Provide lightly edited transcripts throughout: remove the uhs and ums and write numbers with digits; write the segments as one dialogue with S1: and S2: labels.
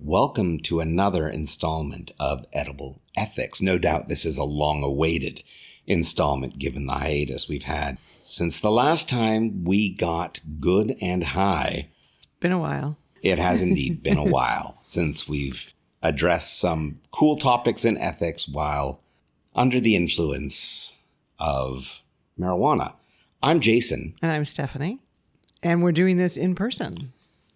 S1: welcome to another installment of Edible Ethics. No doubt this is a long-awaited installment given the hiatus we've had since the last time we got good and high.
S2: Been a while.
S1: It has indeed been a while since we've addressed some cool topics in ethics while under the influence of marijuana. I'm Jason.
S2: And I'm Stephanie. And we're doing this in person.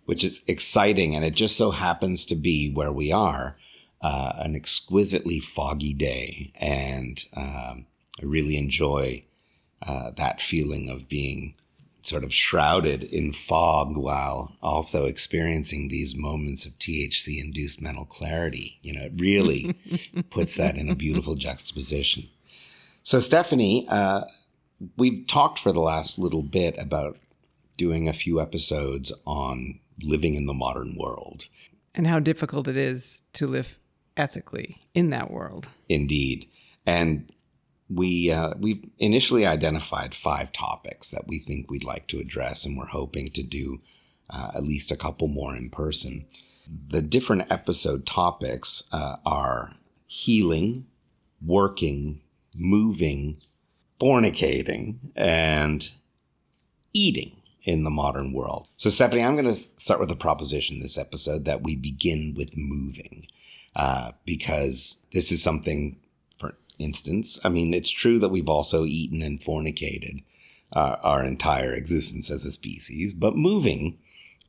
S1: Which is exciting, and it just so happens to be where we are, an exquisitely foggy day. And I really enjoy that feeling of being sort of shrouded in fog while also experiencing these moments of THC-induced mental clarity. You know, it really puts that in a beautiful juxtaposition. So, Stephanie, we've talked for the last little bit about doing a few episodes on living in the modern world.
S2: And how difficult it is to live ethically in that world.
S1: Indeed. And we've initially identified 5 topics that we think we'd like to address, and we're hoping to do at least a couple more in person. The different episode topics are healing, working, moving, fornicating, and eating in the modern world. So, Stephanie, I'm going to start with a proposition this episode that we begin with moving because this is something, for instance, I mean, it's true that we've also eaten and fornicated our entire existence as a species, but moving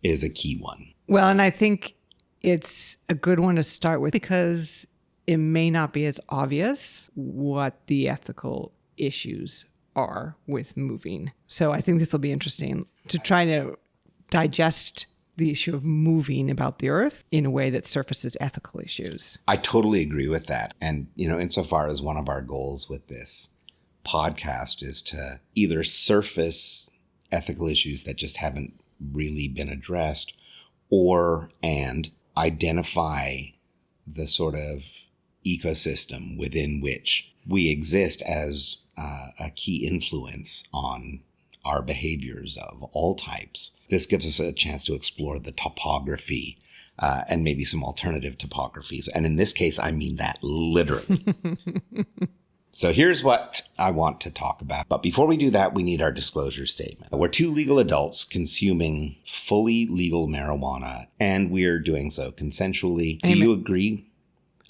S1: is a key one.
S2: Well, and I think it's a good one to start with because it may not be as obvious what the ethical issues are with moving. So I think this will be interesting to try to digest the issue of moving about the earth in a way that surfaces ethical issues.
S1: I totally agree with that. And, you know, insofar as one of our goals with this podcast is to either surface ethical issues that just haven't really been addressed and identify the sort of ecosystem within which we exist as a key influence on our behaviors of all types. This gives us a chance to explore the topography and maybe some alternative topographies. And in this case, I mean that literally. So here's what I want to talk about. But before we do that, we need our disclosure statement. We're 2 legal adults consuming fully legal marijuana, and we're doing so consensually. Do you agree?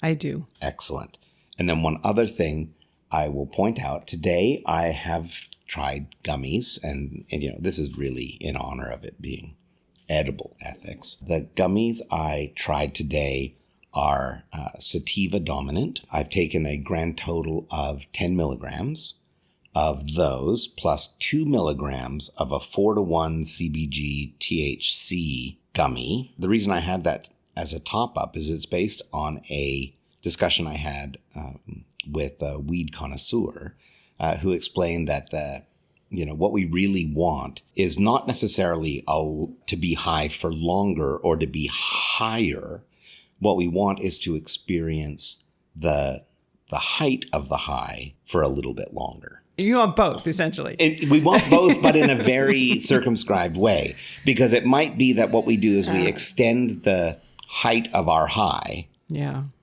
S2: I do.
S1: Excellent. And then one other thing I will point out, today I have tried gummies, and you know, this is really in honor of it being edible ethics. The gummies I tried today are sativa dominant. I've taken a grand total of 10 milligrams of those, plus 2 milligrams of a 4-to-1 CBG THC gummy. The reason I had that as a top-up is it's based on a discussion I had with a weed connoisseur who explained that what we really want is not necessarily to be high for longer or to be higher. What we want is to experience the height of the high for a little bit longer.
S2: You want both, essentially.
S1: We want both, but in a very circumscribed way, because it might be that what we do is we extend the height of our high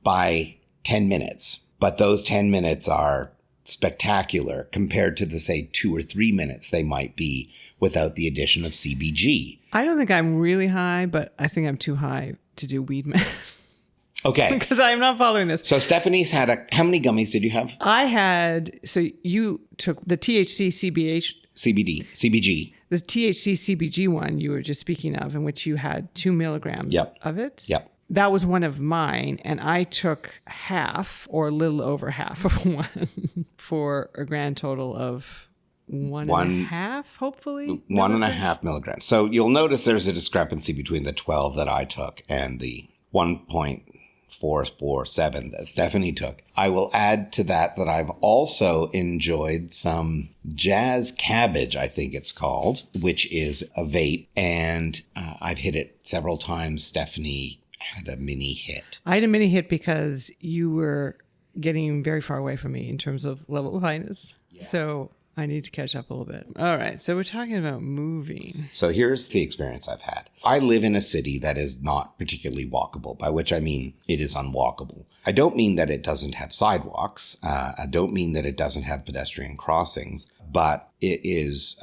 S1: by 10 minutes. But those 10 minutes are spectacular compared to the, say, 2 or 3 minutes they might be without the addition of CBG.
S2: I don't think I'm really high, but I think I'm too high to do weed math.
S1: Okay.
S2: Because I'm not following this.
S1: So Stephanie's had how many gummies did you have?
S2: So you took the THC
S1: CBG.
S2: The THC CBG one you were just speaking of, in which you had 2 milligrams of it.
S1: Yep.
S2: That was one of mine, and I took half or a little over half of one for a grand total of 1.5, hopefully.
S1: 1.5 milligrams. So you'll notice there's a discrepancy between the 12 that I took and the 1.447 that Stephanie took. I will add to that I've also enjoyed some Jazz Cabbage, I think it's called, which is a vape, and I've hit it several times. Stephanie had a mini hit.
S2: I had a mini hit because you were getting very far away from me in terms of level of highness. Yeah. So I need to catch up a little bit. All right. So we're talking about moving.
S1: So here's the experience I've had. I live in a city that is not particularly walkable, by which I mean it is unwalkable. I don't mean that it doesn't have sidewalks. I don't mean that it doesn't have pedestrian crossings, but it is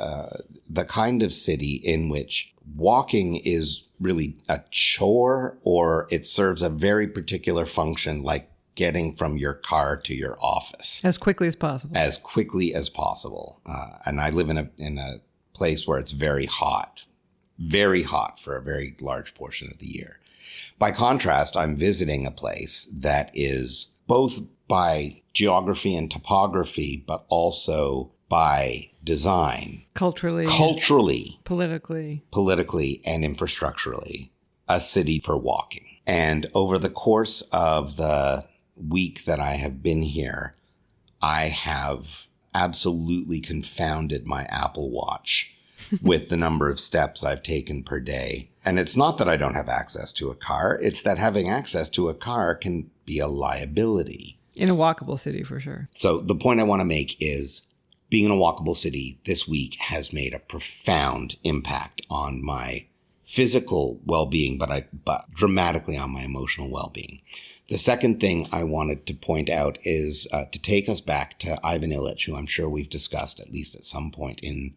S1: the kind of city in which walking is really a chore, or it serves a very particular function, like getting from your car to your office
S2: As quickly as possible.
S1: as quickly as possible. And I live in a place where it's very hot for a very large portion of the year. By contrast, I'm visiting a place that is both by geography and topography, but also by design,
S2: Culturally,
S1: politically, and infrastructurally, a city for walking. And over the course of the week that I have been here, I have absolutely confounded my Apple Watch with the number of steps I've taken per day. And it's not that I don't have access to a car. It's that having access to a car can be a liability.
S2: In a walkable city, for sure.
S1: So the point I want to make is being in a walkable city this week has made a profound impact on my physical well-being, but dramatically on my emotional well-being. The second thing I wanted to point out is to take us back to Ivan Illich, who I'm sure we've discussed at least at some point in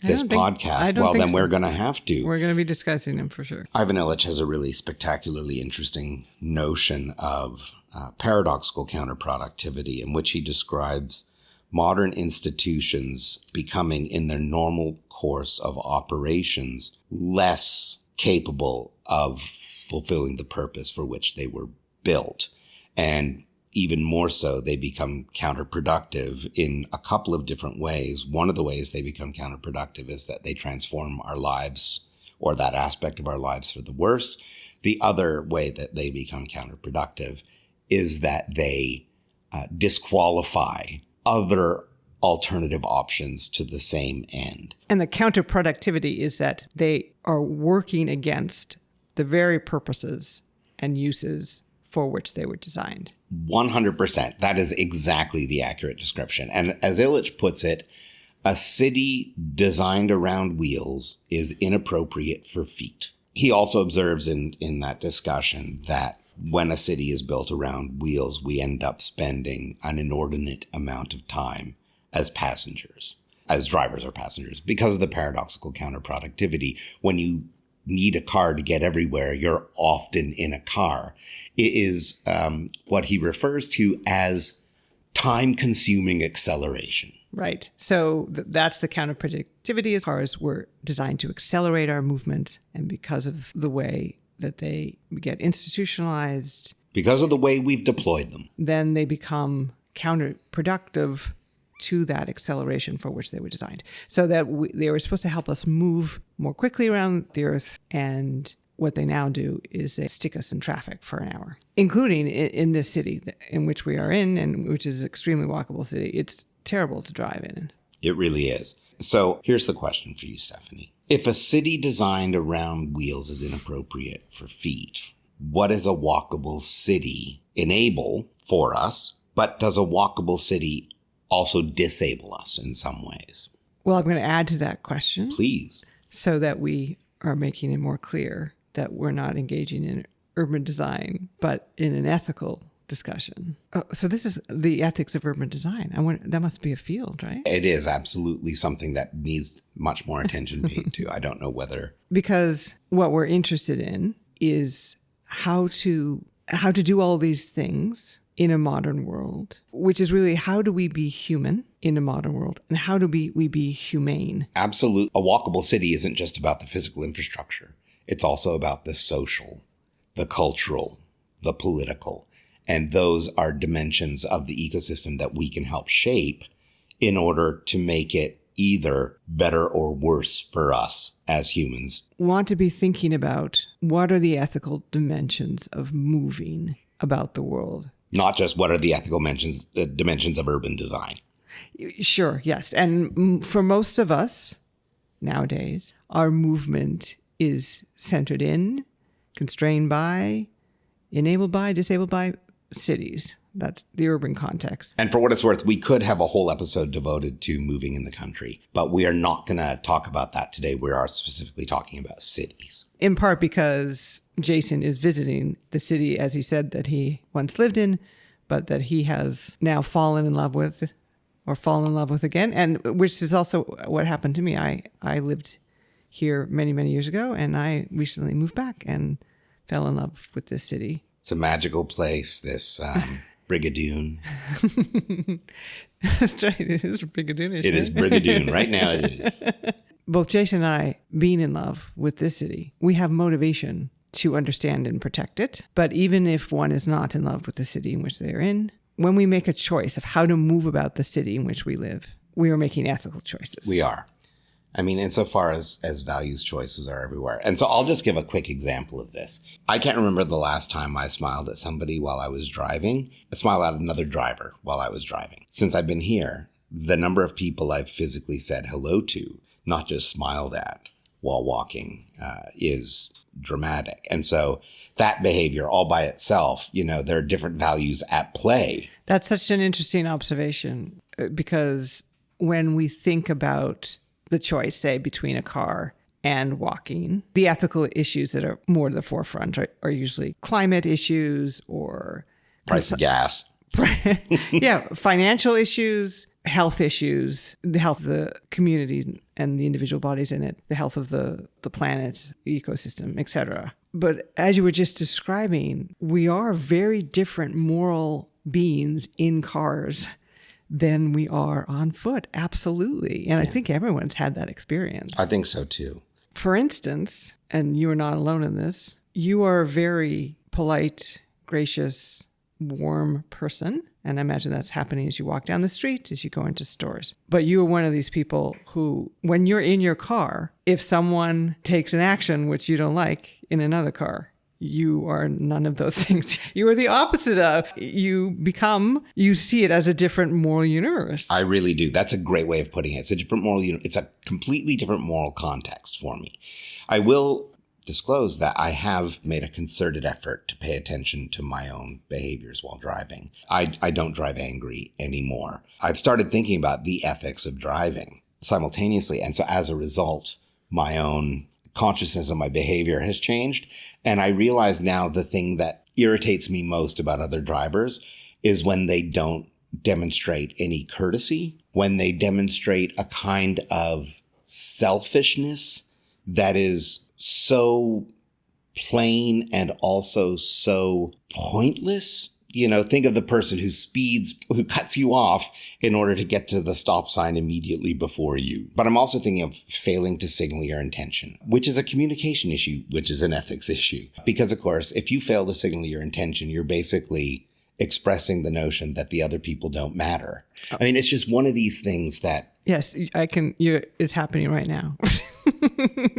S1: this podcast. Well, then we're going to have to.
S2: We're going to be discussing him for sure.
S1: Ivan Illich has a really spectacularly interesting notion of paradoxical counterproductivity, in which he describes modern institutions becoming, in their normal course of operations, less capable of fulfilling the purpose for which they were built. And even more so, they become counterproductive in a couple of different ways. One of the ways they become counterproductive is that they transform our lives, or that aspect of our lives, for the worse. The other way that they become counterproductive is that they disqualify other alternative options to the same end.
S2: And the counterproductivity is that they are working against the very purposes and uses for which they were designed.
S1: 100%. That is exactly the accurate description. And as Illich puts it, a city designed around wheels is inappropriate for feet. He also observes in that discussion that when a city is built around wheels, we end up spending an inordinate amount of time as passengers, as drivers or passengers, because of the paradoxical counterproductivity. When you need a car to get everywhere, you're often in a car. It is what he refers to as time-consuming acceleration.
S2: Right. So that's the counterproductivity, as cars were designed to accelerate our movement. And because of the way that they get institutionalized,
S1: because of the way we've deployed them,
S2: then they become counterproductive to that acceleration for which they were designed. So that they were supposed to help us move more quickly around the earth. And what they now do is they stick us in traffic for an hour, including in this city in which we are in, and which is an extremely walkable city. It's terrible to drive in.
S1: It really is. So here's the question for you, Stephanie. If a city designed around wheels is inappropriate for feet, what does a walkable city enable for us? But does a walkable city also disable us in some ways?
S2: Well, I'm going to add to that question.
S1: Please.
S2: So that we are making it more clear that we're not engaging in urban design, but in an ethical discussion. Oh, so this is the ethics of urban design. That must be a field, right?
S1: It is absolutely something that needs much more attention paid to. I don't know whether...
S2: Because what we're interested in is how to do all these things in a modern world, which is really how do we be human in a modern world, and how do we be humane?
S1: Absolutely. A walkable city isn't just about the physical infrastructure. It's also about the social, the cultural, the political. And those are dimensions of the ecosystem that we can help shape in order to make it either better or worse for us as humans.
S2: Want to be thinking about what are the ethical dimensions of moving about the world?
S1: Not just what are the ethical dimensions of urban design.
S2: Sure, yes. And for most of us nowadays, our movement is centered in, constrained by, enabled by, disabled by cities. That's the urban context.
S1: And for what it's worth, we could have a whole episode devoted to moving in the country, but we are not going to talk about that today. We are specifically talking about cities.
S2: In part because Jason is visiting the city, as he said, that he once lived in, but that he has now fallen in love with or fallen in love with again. And which is also what happened to me. I lived here many, many years ago, and I recently moved back and fell in love with this city.
S1: It's a magical place, this Brigadoon.
S2: That's right. It is Brigadoon.
S1: It is Brigadoon. Right now it is.
S2: Both Jason and I, being in love with this city, we have motivation to understand and protect it. But even if one is not in love with the city in which they're in, when we make a choice of how to move about the city in which we live, we are making ethical choices.
S1: We are. I mean, insofar as values choices are everywhere. And so I'll just give a quick example of this. I can't remember the last time I smiled at somebody while I was driving. I smiled at another driver while I was driving. Since I've been here, the number of people I've physically said hello to, not just smiled at while walking, is dramatic. And so that behavior all by itself, there are different values at play.
S2: That's such an interesting observation, because when we think about the choice, say, between a car and walking, the ethical issues that are more to the forefront are usually climate issues or
S1: price of gas.
S2: Yeah, financial issues, health issues, the health of the community and the individual bodies in it, the health of the planet, the ecosystem, etc. But as you were just describing, we are very different moral beings in cars than we are on foot. Absolutely. And I think everyone's had that experience.
S1: I think so too.
S2: For instance, and you are not alone in this, you are a very polite, gracious, warm person. And I imagine that's happening as you walk down the street, as you go into stores. But you are one of these people who, when you're in your car, if someone takes an action which you don't like in another car, you are none of those things. You are the opposite of. You see it as a different moral universe.
S1: I really do. That's a great way of putting it. It's a different moral universe. It's a completely different moral context for me. I will disclose that I have made a concerted effort to pay attention to my own behaviors while driving. I don't drive angry anymore. I've started thinking about the ethics of driving simultaneously. And so as a result, my own consciousness of my behavior has changed. And I realize now the thing that irritates me most about other drivers is when they don't demonstrate any courtesy, when they demonstrate a kind of selfishness that is so plain and also so pointless. Think of the person who cuts you off in order to get to the stop sign immediately before you. But I'm also thinking of failing to signal your intention, which is a communication issue, which is an ethics issue. Because, of course, if you fail to signal your intention, you're basically expressing the notion that the other people don't matter. I mean, it's just one of these things that...
S2: Yes, it's happening right now.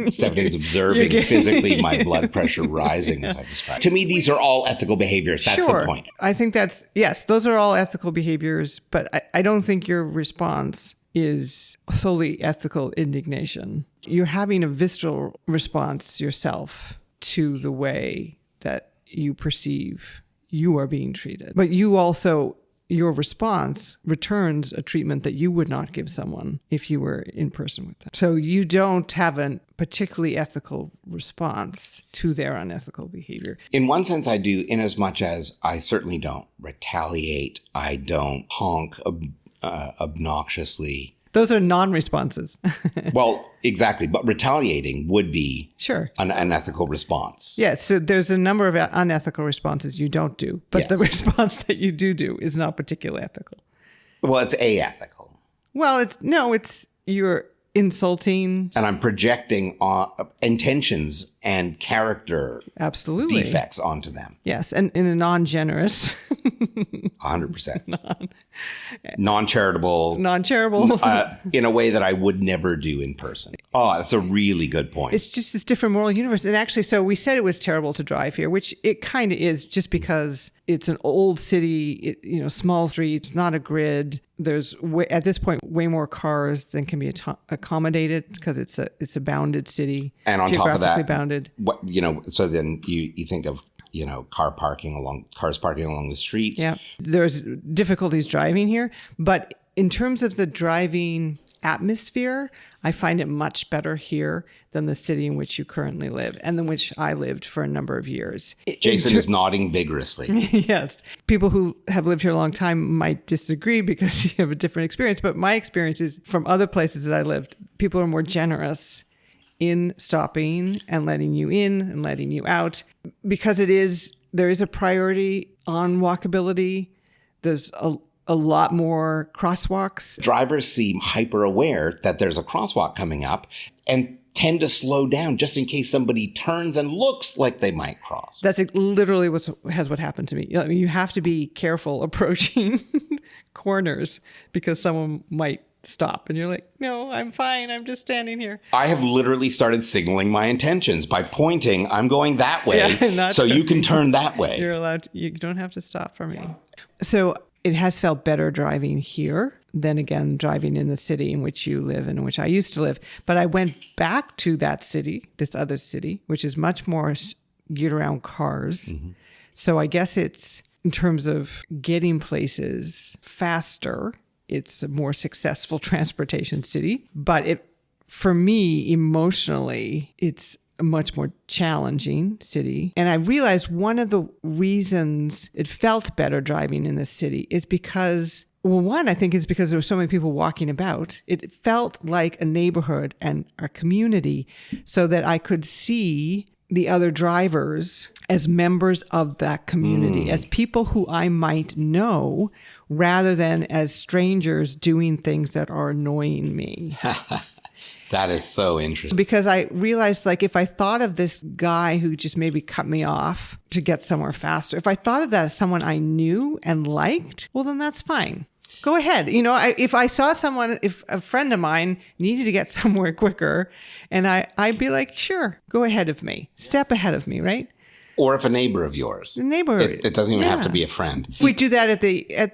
S1: Stephanie's observing physically my blood pressure rising as I describe. To me, these are all ethical behaviors. That's
S2: Sure.
S1: the point.
S2: I think yes, those are all ethical behaviors, but I don't think your response is solely ethical indignation. You're having a visceral response yourself to the way that you perceive you are being treated. But your response returns a treatment that you would not give someone if you were in person with them. So you don't have a particularly ethical response to their unethical behavior.
S1: In one sense, I do, in as much as I certainly don't retaliate. I don't honk obnoxiously.
S2: Those are non-responses.
S1: Well, exactly. But retaliating would be
S2: sure
S1: an unethical response.
S2: Yeah, so there's a number of unethical responses you don't do, but the response that you do is not particularly ethical.
S1: Well, it's aethical.
S2: Well, you're insulting.
S1: And I'm projecting intentions and character
S2: Absolutely.
S1: defects onto them.
S2: Yes, and in a non-generous.
S1: 100%. Non-charitable.
S2: Non-charitable.
S1: In a way that I would never do in person. Oh, that's a really good point.
S2: It's just this different moral universe. And actually, so we said it was terrible to drive here, which it kind of is just because it's an old city, small streets, not a grid. There's, at this point, way more cars than can be accommodated because it's a bounded city.
S1: And on top of that,
S2: bounded.
S1: So then you think of cars parking along the streets.
S2: Yeah. There's difficulties driving here, but in terms of the driving atmosphere, I find it much better here than the city in which you currently live and in which I lived for a number of years.
S1: Jason is nodding vigorously.
S2: Yes. People who have lived here a long time might disagree because you have a different experience, but my experience is from other places that I lived, people are more generous in stopping and letting you in and letting you out because there is a priority on walkability. There's a lot more crosswalks.
S1: Drivers seem hyper aware that there's a crosswalk coming up and tend to slow down just in case somebody turns and looks like they might cross.
S2: That's literally what happened to me. You have to be careful approaching corners because someone might stop and you're like, no, I'm fine. I'm just standing here.
S1: I have literally started signaling my intentions by pointing, I'm going that way, so you can turn that way.
S2: You don't have to stop for me. So it has felt better driving here than, again, driving in the city in which you live and in which I used to live. But I went back to that city, this other city, which is much more geared around cars. Mm-hmm. So I guess it's, in terms of getting places faster, it's a more successful transportation city. But for me, emotionally, it's a much more challenging city. And I realized one of the reasons it felt better driving in the city is because, well, one, I think is because there were so many people walking about. It felt like a neighborhood and a community so that I could see the other drivers as members of that community, as people who I might know, rather than as strangers doing things that are annoying me.
S1: That is so interesting.
S2: Because I realized, like, if I thought of this guy who just maybe cut me off to get somewhere faster, if I thought of that as someone I knew and liked, well, then that's fine. Go ahead. If I saw someone, if a friend of mine needed to get somewhere quicker, and I'd be like, sure, go ahead of me. Step ahead of me, right?
S1: Or if a neighbor of yours.
S2: A neighbor.
S1: It doesn't even have to be a friend.
S2: We do that at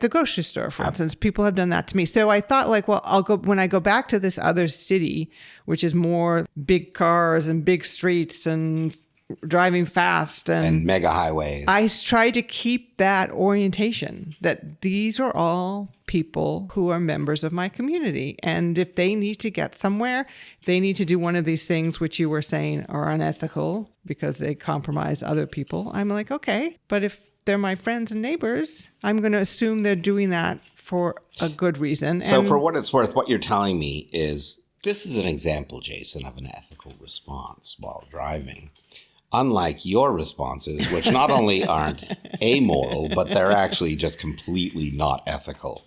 S2: the grocery store, for instance. People have done that to me. So I thought, like, well, when I go back to this other city, which is more big cars and big streets and driving fast and
S1: mega highways.
S2: I try to keep that orientation that these are all people who are members of my community. And if they need to get somewhere, they need to do one of these things which you were saying are unethical because they compromise other people. I'm like, okay, but if they're my friends and neighbors, I'm going to assume they're doing that for a good reason.
S1: So for what it's worth, what you're telling me is this is an example, Jason, of an ethical response while driving. Unlike your responses, which not only aren't amoral, but they're actually just completely not ethical.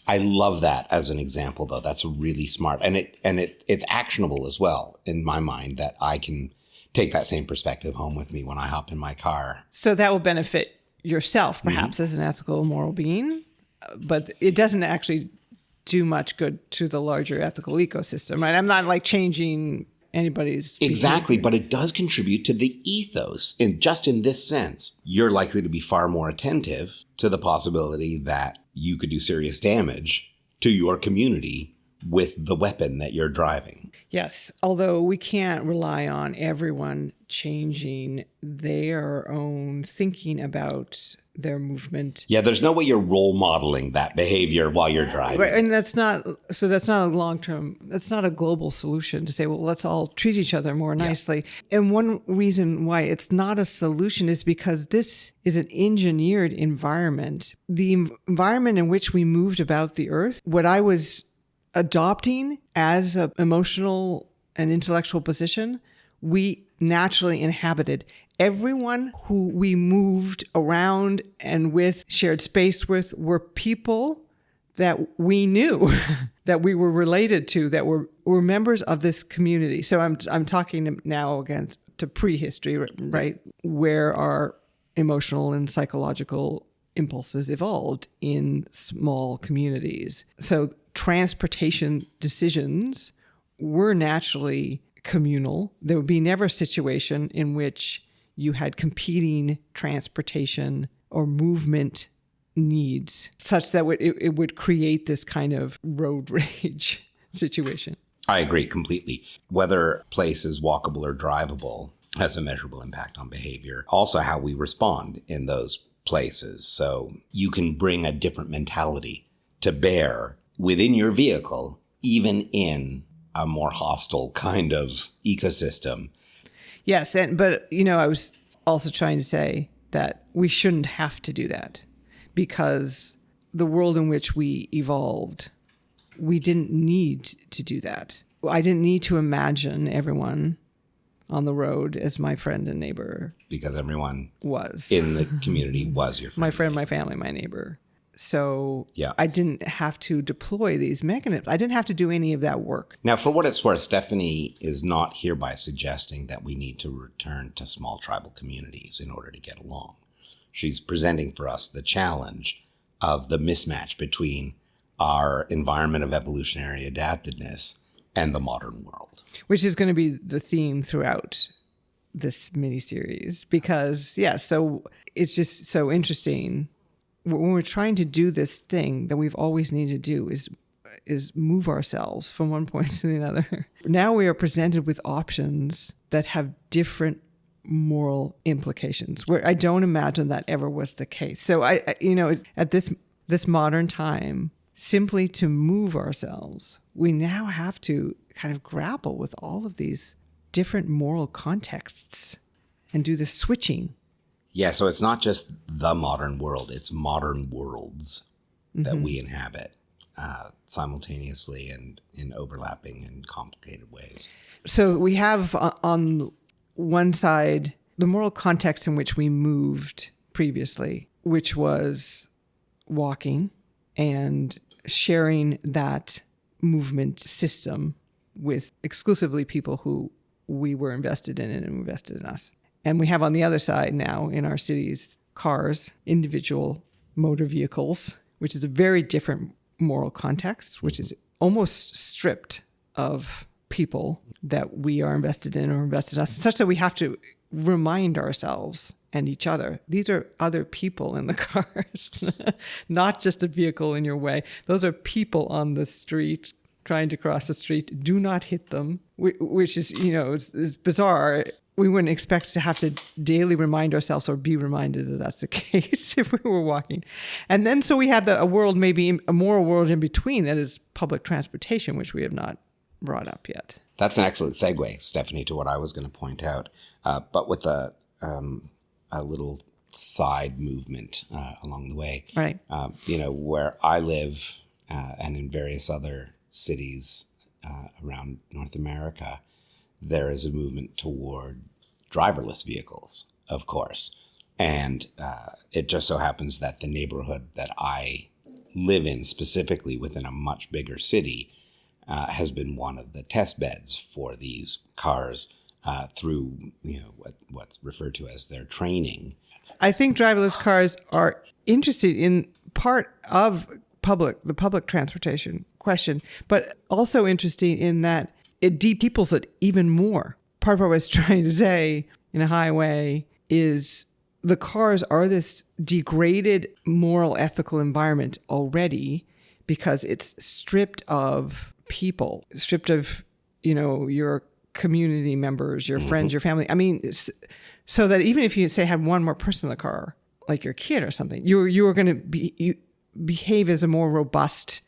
S1: I love that as an example, though. That's really smart. And it's actionable as well, in my mind, that I can take that same perspective home with me when I hop in my car.
S2: So that will benefit yourself, perhaps, as an ethical, moral being. But it doesn't actually do much good to the larger ethical ecosystem, right? I'm not like changing anybody's
S1: exactly,
S2: behavior.
S1: But it does contribute to the ethos. In this sense, you're likely to be far more attentive to the possibility that you could do serious damage to your community with the weapon that you're driving.
S2: Yes, although we can't rely on everyone changing their own thinking about their movement.
S1: Yeah, there's no way you're role modeling that behavior while you're driving.
S2: Right, and that's not a long-term, that's not a global solution to say, well, let's all treat each other more nicely. Yeah. And one reason why it's not a solution is because this is an engineered environment. The environment in which we moved about the earth, what I was adopting as an emotional and intellectual position, we naturally inhabited. Everyone who we moved around and shared space with were people that we knew, that we were related to, that were members of this community. So I'm talking now again to prehistory, right? Where our emotional and psychological impulses evolved in small communities. So transportation decisions were naturally communal. There would be never a situation in which you had competing transportation or movement needs such that it would create this kind of road rage situation.
S1: I agree completely. Whether a place is walkable or drivable, has a measurable impact on behavior. Also, how we respond in those places. So you can bring a different mentality to bear within your vehicle, even in a more hostile kind of ecosystem.
S2: Yes, but I was also trying to say that we shouldn't have to do that, because the world in which we evolved, we didn't need to do that. I didn't need to imagine everyone on the road as my friend and neighbor.
S1: Because everyone
S2: was
S1: in the community was your friend.
S2: My friend, my family, my neighbor. So
S1: yeah.
S2: I didn't have to deploy these mechanisms. I didn't have to do any of that work.
S1: Now, for what it's worth, Stephanie is not hereby suggesting that we need to return to small tribal communities in order to get along. She's presenting for us the challenge of the mismatch between our environment of evolutionary adaptedness and the modern world.
S2: Which is going to be the theme throughout this miniseries. Because, so it's just so interesting. When we're trying to do this thing that we've always needed to do is move ourselves from one point to the other. Now we are presented with options that have different moral implications, where I don't imagine that ever was the case. So I at this modern time, simply to move ourselves, we now have to kind of grapple with all of these different moral contexts and do the switching.
S1: Yeah, so it's not just the modern world, it's modern worlds that we inhabit simultaneously and in overlapping and complicated ways.
S2: So we have on one side the moral context in which we moved previously, which was walking and sharing that movement system with exclusively people who we were invested in and invested in us. And we have on the other side now in our cities, cars, individual motor vehicles, which is a very different moral context, which is almost stripped of people that we are invested in or invested in us, such that we have to remind ourselves and each other, these are other people in the cars, not just a vehicle in your way. Those are people on the street trying to cross the street. Do not hit them, which is, is bizarre. We wouldn't expect to have to daily remind ourselves or be reminded that that's the case if we were walking. And then so we have a world, maybe a moral world in between, that is public transportation, which we have not brought up yet.
S1: That's an excellent segue, Stephanie, to what I was going to point out, but with a little side movement along the way.
S2: Right.
S1: Where I live and in various other cities around North America, there is a movement toward driverless vehicles, of course. And it just so happens that the neighborhood that I live in, specifically within a much bigger city, has been one of the test beds for these cars through what's referred to as their training.
S2: I think driverless cars are interested in part of the public transportation question, but also interesting in that it de-peoples it even more. Part of what I was trying to say in a highway is the cars are this degraded moral, ethical environment already because it's stripped of people, stripped of, your community members, your friends, your family. I mean, so that even if you say had one more person in the car, like your kid or something, you are going to behave as a more robust,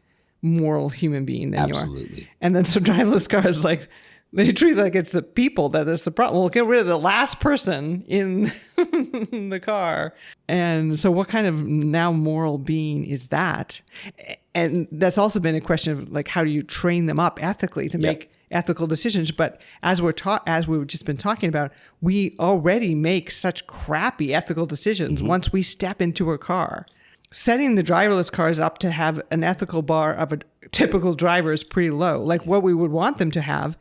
S2: moral human being than
S1: Absolutely.
S2: You are. And then so driverless cars, like, they treat it like it's the people that is the problem. We'll get rid of the last person in the car. And so what kind of now moral being is that? And that's also been a question of, like, how do you train them up ethically to make ethical decisions? But as we've just been talking about, we already make such crappy ethical decisions once we step into a car. Setting the driverless cars up to have an ethical bar of a typical driver is pretty low. Like, what we would want them to have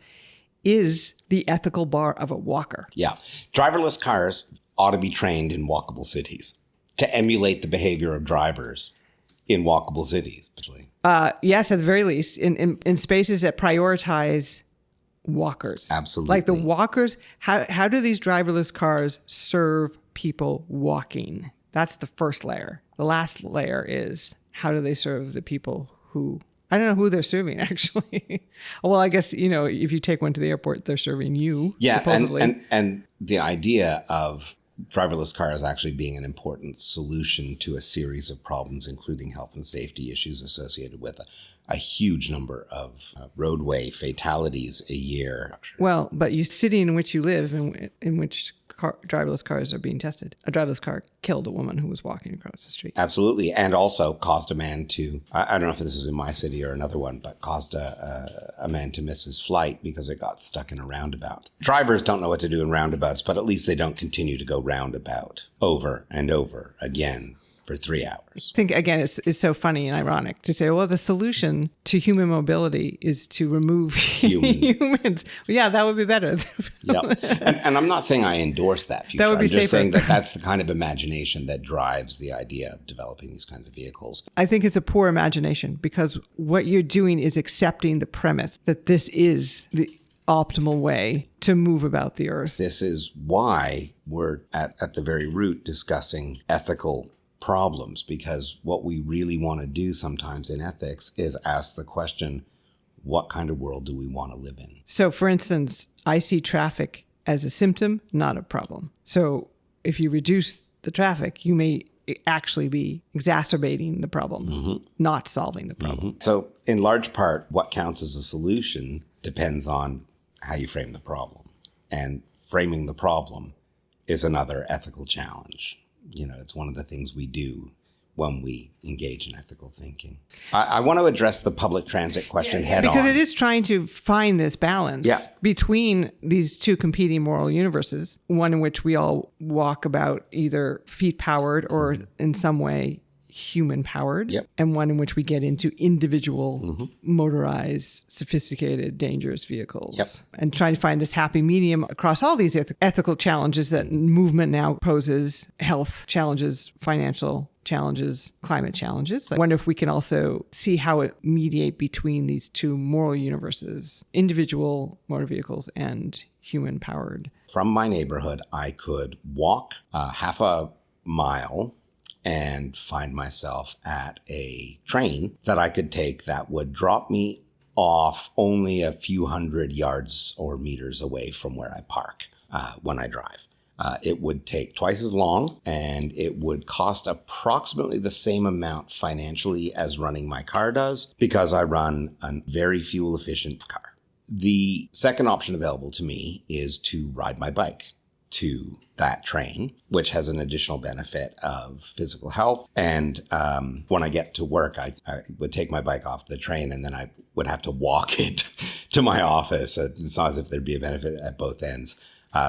S2: is the ethical bar of a walker.
S1: Yeah. Driverless cars ought to be trained in walkable cities to emulate the behavior of drivers in walkable cities, particularly.
S2: Yes, at the very least, in spaces that prioritize walkers.
S1: Absolutely.
S2: Like the walkers, how do these driverless cars serve people walking? That's the first layer. The last layer is, how do they serve the people who I don't know who they're serving, actually. Well, I guess, if you take one to the airport, they're serving you,
S1: Yeah,
S2: supposedly.
S1: and the idea of driverless cars actually being an important solution to a series of problems, including health and safety issues associated with a huge number of roadway fatalities a year.
S2: Well, but your city in which you live, in which driverless cars are being tested, a driverless car killed a woman who was walking across the street.
S1: Absolutely. And also caused a man to, I don't know if this was in my city or another one, but caused a man to miss his flight because it got stuck in a roundabout. Drivers don't know what to do in roundabouts, but at least they don't continue to go roundabout over and over again for 3 hours.
S2: I think, again, it's so funny and ironic to say, well, the solution to human mobility is to remove humans. Yeah, that would be better.
S1: Yep. And I'm not saying I endorse that future.
S2: That would be
S1: I'm just
S2: safer.
S1: saying that that's the kind of imagination that drives the idea of developing these kinds of vehicles.
S2: I think it's a poor imagination, because what you're doing is accepting the premise that this is the optimal way to move about the earth.
S1: This is why we're at the very root discussing ethical problems, because what we really want to do sometimes in ethics is ask the question, what kind of world do we want to live in?
S2: So, for instance, I see traffic as a symptom, not a problem. So if you reduce the traffic, you may actually be exacerbating the problem, not solving the problem.
S1: So in large part, what counts as a solution depends on how you frame the problem. And framing the problem is another ethical challenge. It's one of the things we do when we engage in ethical thinking. I want to address the public transit question head on.
S2: Because it is trying to find this balance between these two competing moral universes, one in which we all walk about either feet powered or in some way human powered, and one in which we get into individual motorized, sophisticated, dangerous vehicles, and trying to find this happy medium across all these ethical challenges that movement now poses: health challenges, financial challenges, climate challenges. I wonder if we can also see how it mediate between these two moral universes, individual motor vehicles and human powered.
S1: From my neighborhood, I could walk half a mile and find myself at a train that I could take that would drop me off only a few hundred yards or meters away from where I park when I drive. It would take twice as long, and it would cost approximately the same amount financially as running my car does, because I run a very fuel-efficient car. The second option available to me is to ride my bike to that train, which has an additional benefit of physical health. And when I get to work, I would take my bike off the train, and then I would have to walk it to my office. It's not as if there'd be a benefit at both ends.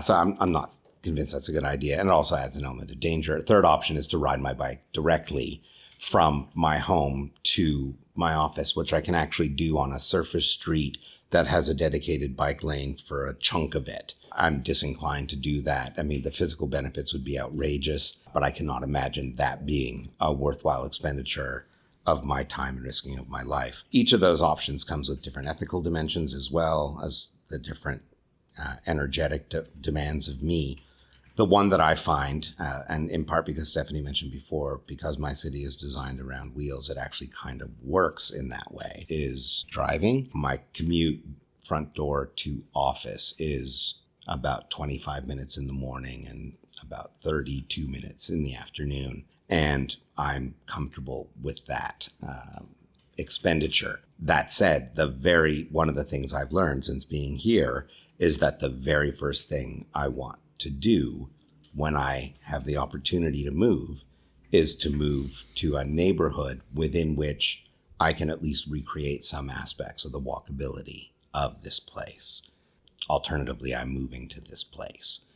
S1: So I'm not convinced that's a good idea. And it also adds an element of danger. Third option is to ride my bike directly from my home to my office, which I can actually do on a surface street that has a dedicated bike lane for a chunk of it. I'm disinclined to do that. I mean, the physical benefits would be outrageous, but I cannot imagine that being a worthwhile expenditure of my time and risking of my life. Each of those options comes with different ethical dimensions, as well as the different energetic demands of me. The one that I find, and in part because Stephanie mentioned before, because my city is designed around wheels, it actually kind of works in that way, is driving. My commute front door to office is about 25 minutes in the morning and about 32 minutes in the afternoon. And I'm comfortable with that expenditure. That said, one of the things I've learned since being here is that the very first thing I want to do when I have the opportunity to move is to move to a neighborhood within which I can at least recreate some aspects of the walkability of this place. Alternatively, I'm moving to this place.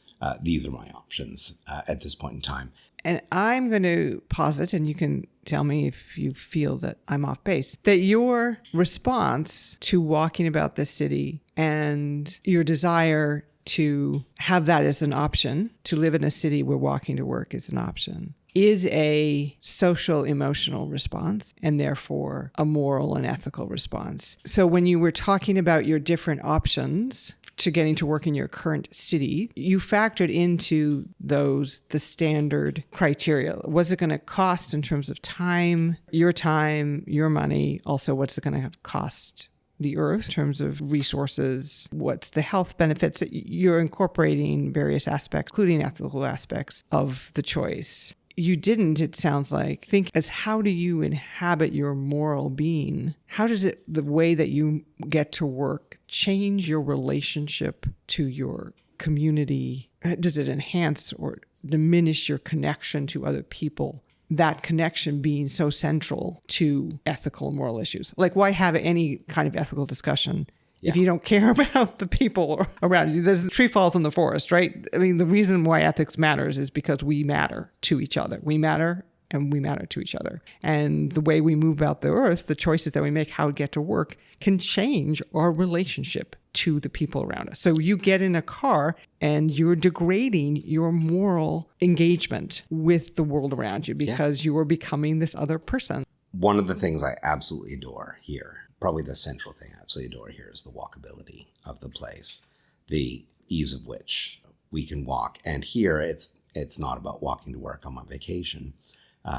S1: These are my options at this point in time.
S2: And I'm going to posit, and you can tell me if you feel that I'm off base, that your response to walking about this city and your desire to have that as an option, to live in a city where walking to work is an option, is a social emotional response, and therefore a moral and ethical response. So when you were talking about your different options to getting to work in your current city, you factored into those the standard criteria. Was it going to cost in terms of time, your money? Also, what's it going to cost the earth in terms of resources? What's the health benefits? You're incorporating various aspects, including ethical aspects of the choice. You didn't, it sounds like, think as how do you inhabit your moral being? How does it, the way that you get to work, change your relationship to your community? Does it enhance or diminish your connection to other people? That connection being so central to ethical and moral issues. Like, why have any kind of ethical discussion if you don't care about the people around you? There's the tree falls in the forest, right? I mean, the reason why ethics matters is because we matter to each other. We matter and we matter to each other. And the way we move about the earth, the choices that we make, how we get to work, can change our relationship to the people around us. So you get in a car and you're degrading your moral engagement with the world around you because you are becoming this other person.
S1: One of the things I absolutely adore here, probably the central thing I absolutely adore here, is the walkability of the place, the ease of which we can walk. And here it's not about walking to work on my vacation.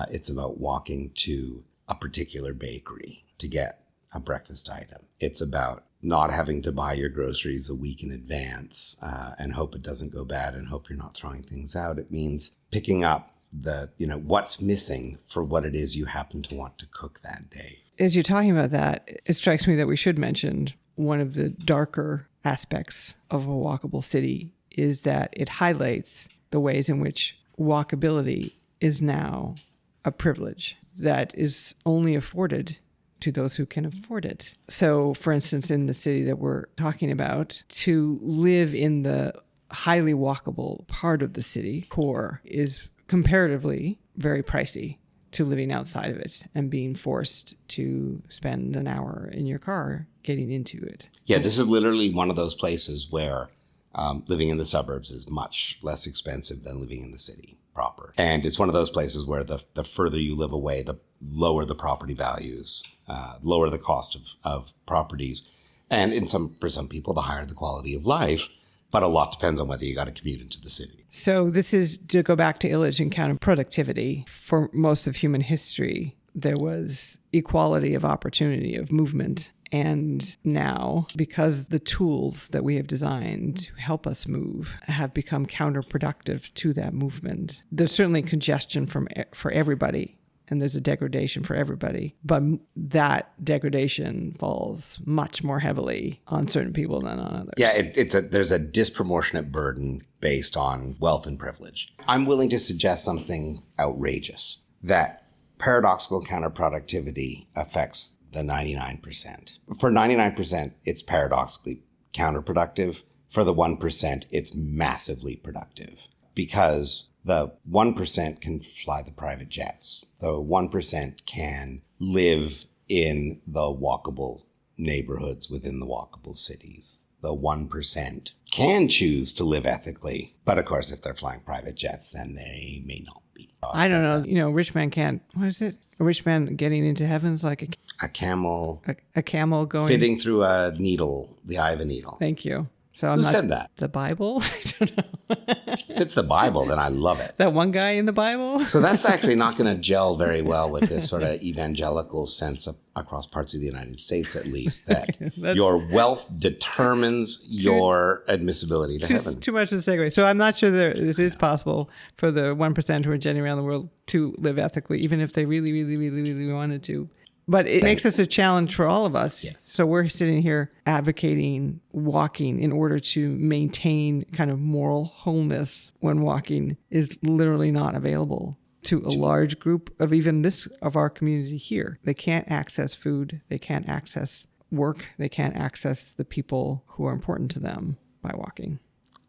S1: It's about walking to a particular bakery to get a breakfast item. It's about not having to buy your groceries a week in advance and hope it doesn't go bad and hope you're not throwing things out. It means picking up what's missing for what it is you happen to want to cook that day.
S2: As you're talking about that, it strikes me that we should mention one of the darker aspects of a walkable city is that it highlights the ways in which walkability is now a privilege that is only afforded to those who can afford it. So, for instance, in the city that we're talking about, to live in the highly walkable part of the city core is comparatively very pricey to living outside of it and being forced to spend an hour in your car getting into it.
S1: Yeah, this is literally one of those places where living in the suburbs is much less expensive than living in the city proper. And it's one of those places where the further you live away, the lower the property values, lower the cost of properties. And for some people, the higher the quality of life. But a lot depends on whether you got to commute into the city.
S2: So this is to go back to Illich and counter-productivity. For most of human history, there was equality of opportunity, of movement. And now, because the tools that we have designed to help us move have become counterproductive to that movement, there's certainly congestion for everybody. And there's a degradation for everybody. But that degradation falls much more heavily on certain people than on others.
S1: Yeah, there's a disproportionate burden based on wealth and privilege. I'm willing to suggest something outrageous, that paradoxical counterproductivity affects the 99%. For 99%, it's paradoxically counterproductive. For the 1%, it's massively productive. Because the 1% can fly the private jets. The 1% can live in the walkable neighborhoods within the walkable cities. The 1% can choose to live ethically. But of course, if they're flying private jets, then they may not be.
S2: I don't know. Rich man can't. What is it? A rich man getting into heaven's like
S1: a camel.
S2: A camel going.
S1: Fitting through a needle, the eye of a needle.
S2: Thank you. So
S1: Who said that?
S2: The Bible? I don't know.
S1: If it's the Bible, then I love it.
S2: That one guy in the Bible?
S1: So that's actually not going to gel very well with this sort of evangelical sense across parts of the United States, at least, that your wealth determines your admissibility to heaven.
S2: Too much of a segue. So I'm not sure that it is possible for the 1% who are jetting around the world to live ethically, even if they really, really, really, really wanted to. But it makes us a challenge for all of us.
S1: Yes.
S2: So we're sitting here advocating walking in order to maintain kind of moral wholeness when walking is literally not available to a large group of even of our community here. They can't access food. They can't access work. They can't access the people who are important to them by walking.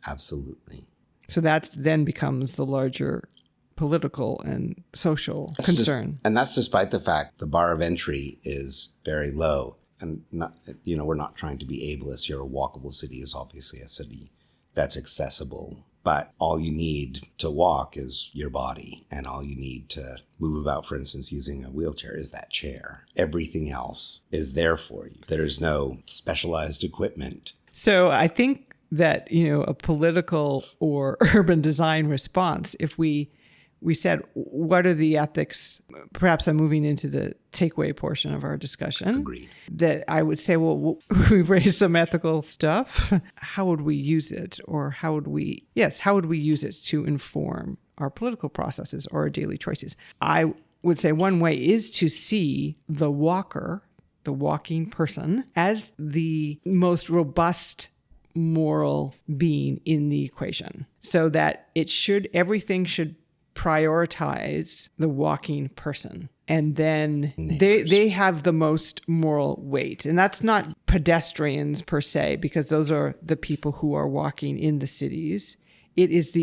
S1: Absolutely.
S2: So that then becomes the larger political and social concern.
S1: And that's despite the fact the bar of entry is very low. And we're not trying to be ableist here. A walkable city is obviously a city that's accessible. But all you need to walk is your body. And all you need to move about, for instance, using a wheelchair is that chair. Everything else is there for you. There's no specialized equipment.
S2: So I think that, a political or urban design response, if we said, what are the ethics? Perhaps I'm moving into the takeaway portion of our discussion.
S1: Agreed.
S2: That I would say, well, we've raised some ethical stuff. How would we use it? Or how would we use it to inform our political processes or our daily choices? I would say one way is to see the walker, the walking person, as the most robust moral being in the equation, so that everything should prioritize the walking person. And then they have the most moral weight. And that's not pedestrians per se, because those are the people who are walking in the cities. It is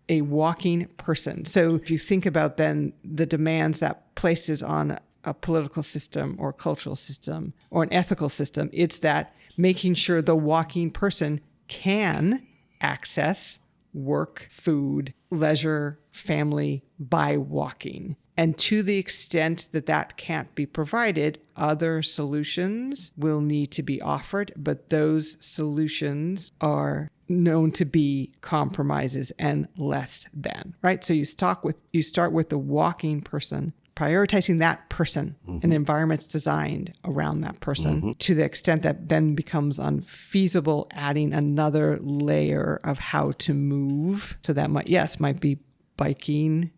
S2: a walking person. So if you think about then the demands that places on a political system or cultural system or an ethical system, it's that making sure the walking person can access work, food, leisure, family by walking. And to the extent that that can't be provided, other solutions will need to be offered, but those solutions are known to be compromises and less than, right? So you start with the walking person, prioritizing that person, and environments designed around that person, to the extent that then becomes unfeasible, adding another layer of how to move. So that might be biking,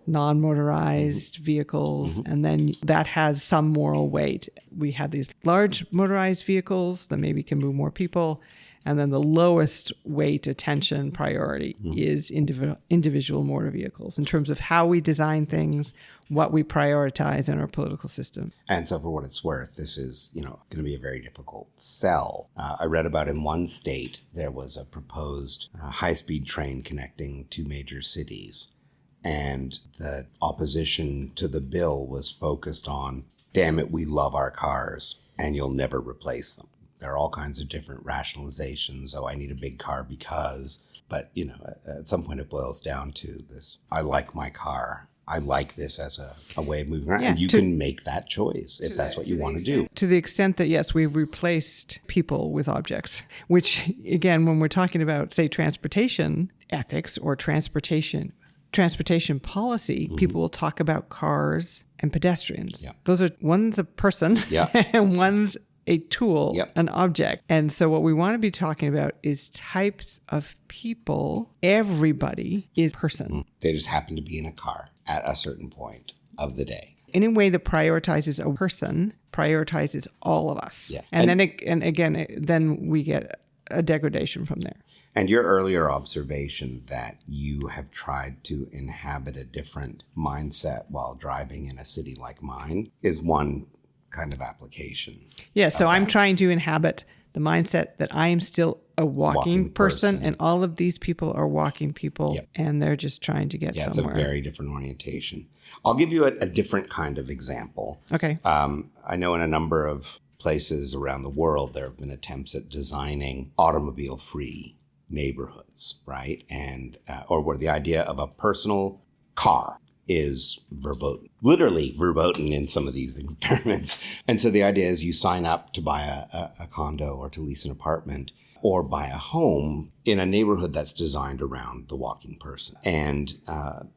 S2: non-motorized vehicles, and then that has some moral weight. We have these large motorized vehicles that maybe can move more people, and then the lowest weight attention priority is individual motor vehicles in terms of how we design things, what we prioritize in our political system.
S1: And so for what it's worth, this is, going to be a very difficult sell. I read about in one state, there was a proposed high-speed train connecting two major cities. And the opposition to the bill was focused on, damn it, we love our cars and you'll never replace them. There are all kinds of different rationalizations. Oh, I need a big car because, but at some point it boils down to this, I like my car. I like this as a way of moving around.
S2: Yeah,
S1: and you can make that choice if that's what you want to do.
S2: To the extent that, yes, we've replaced people with objects, which, again, when we're talking about, say, transportation ethics or transportation policy, people will talk about cars and pedestrians.
S1: Yeah.
S2: One's a person and one's a tool, an object. And so what we want to be talking about is types of people. Everybody is person.
S1: They just happen to be in a car at a certain point of the day.
S2: Any way that prioritizes a person prioritizes all of us. Yeah. And then we get a degradation from there.
S1: And your earlier observation that you have tried to inhabit a different mindset while driving in a city like mine is one kind of application.
S2: Yeah, so I'm trying to inhabit the mindset that I am still a walking person, and all of these people are walking people, and they're just trying to get somewhere.
S1: It's a very different orientation. I'll give you a different kind of example.
S2: Okay.
S1: I know in a number of places around the world, there have been attempts at designing automobile-free neighborhoods, right? And or where the idea of a personal car is literally verboten in some of these experiments. And so the idea is you sign up to buy a condo or to lease an apartment or buy a home in a neighborhood that's designed around the walking person. And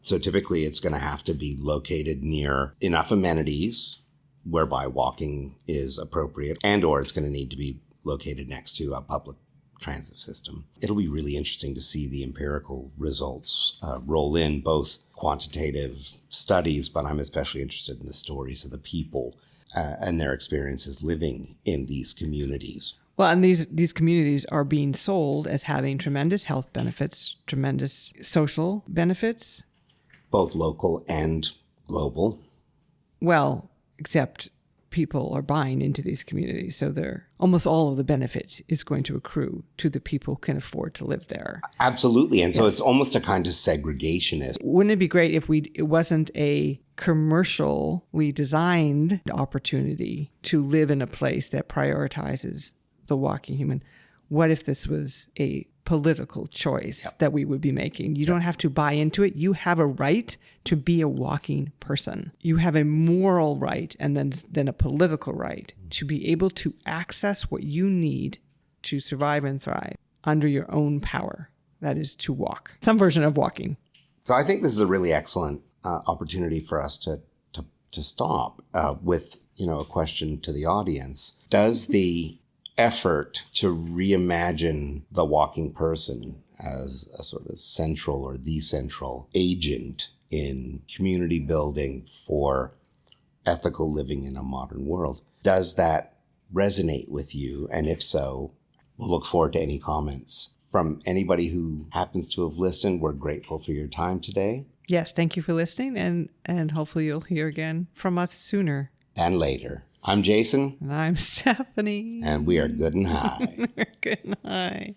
S1: so typically it's going to have to be located near enough amenities whereby walking is appropriate, and or it's going to need to be located next to a public transit system. It'll be really interesting to see the empirical results roll in, both quantitative studies, but I'm especially interested in the stories of the people and their experiences living in these communities.
S2: Well, and these communities are being sold as having tremendous health benefits, tremendous social benefits.
S1: Both local and global.
S2: Well, except people are buying into these communities. So almost all of the benefit is going to accrue to the people who can afford to live there.
S1: Absolutely. And so it's almost a kind of segregationist.
S2: Wouldn't it be great if it wasn't a commercially designed opportunity to live in a place that prioritizes the walking human? What if this was a political choice that we would be making? You don't have to buy into it. You have a right to be a walking person. You have a moral right and then a political right to be able to access what you need to survive and thrive. under your own power. That is to walk. Some version of walking.
S1: So I think this is a really excellent opportunity for us to stop with, a question to the audience. Does the effort to reimagine the walking person as a sort of central or the central agent in community building for ethical living in a modern world, does that resonate with you? And if so, we'll look forward to any comments from anybody who happens to have listened. We're grateful for your time today.
S2: Yes, thank you for listening, and hopefully you'll hear again from us sooner.
S1: And later. I'm Jason.
S2: And I'm Stephanie.
S1: And we are good and high.
S2: We're good and high.